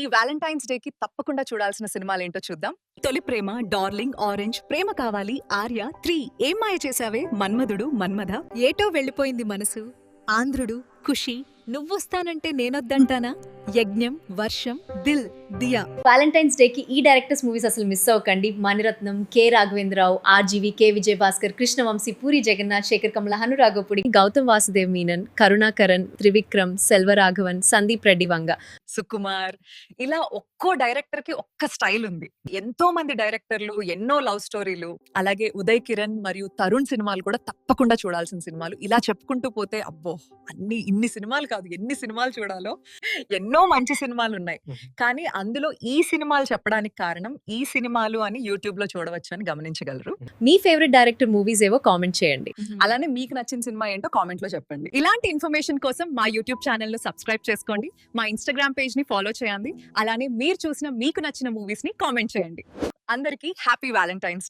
ఈ వ్యాలంటైన్స్ డేకి తప్పకుండా చూడాల్సిన సినిమాలేంటో చూద్దాం. తొలి ప్రేమ, డార్లింగ్, ఆరెంజ్, ప్రేమ కావాలి, ఆర్య, 3, ఏం మాయ చేసావే, మన్మధుడు, మన్మథ, ఏటో వెళ్ళిపోయింది మనసు, ఆంధ్రుడు, ఖుషి, నువ్వొస్తానంటే నేనొద్దంటానా, యజ్ఞం, వర్షం, దిల్, దియా. వ్యాలంటైన్స్ డేకి ఈ డైరెక్టర్స్ మూవీస్ అసలు మిస్ అవ్వకండి. Mani Ratnam, K Raghavendra Rao, RGV, K Vijaya Bhaskar, Krishna Vamsi, Puri Jagannadh, Sekhar Kammula, Hanu Raghavapudi, Gautham Vasudev Menon, Karunakaran, Trivikram, Selvaraghavan, Sandeep Reddy Vanga, Sukumar, ఇలా ఒక్కో డైరెక్టర్ కి ఒక్క స్టైల్ ఉంది. ఎంతో మంది డైరెక్టర్లు, ఎన్నో లవ్ స్టోరీలు, అలాగే ఉదయ్ కిరణ్ మరియు తరుణ్ సినిమాలు కూడా తప్పకుండా చూడాల్సిన సినిమాలు. ఇలా చెప్పుకుంటూ పోతే అబ్బో ఇన్ని సినిమాలు కాదు, ఎన్ని సినిమాలు చూడాలో. ఎన్నో మంచి సినిమాలు ఉన్నాయి, కానీ అందులో ఈ సినిమాలు చెప్పడానికి కారణం ఈ సినిమాలు అని యూట్యూబ్ లో చూడవచ్చు అని గమనించగలరు. మీ ఫేవరెట్ డైరెక్టర్ మూవీస్ ఏవో కామెంట్ చేయండి. అలానే మీకు నచ్చిన సినిమా ఏంటో కామెంట్ లో చెప్పండి. ఇలాంటి ఇన్ఫర్మేషన్ కోసం మా యూట్యూబ్ ఛానల్ ను సబ్స్క్రైబ్ చేసుకోండి, మా ఇన్స్టాగ్రామ్ పేజ్ ని ఫాలో చేయండి, అలానే మీరు చూసిన మీకు నచ్చిన మూవీస్ ని కామెంట్ చేయండి. అందరికీ హ్యాపీ వ్యాలంటైన్స్ డే.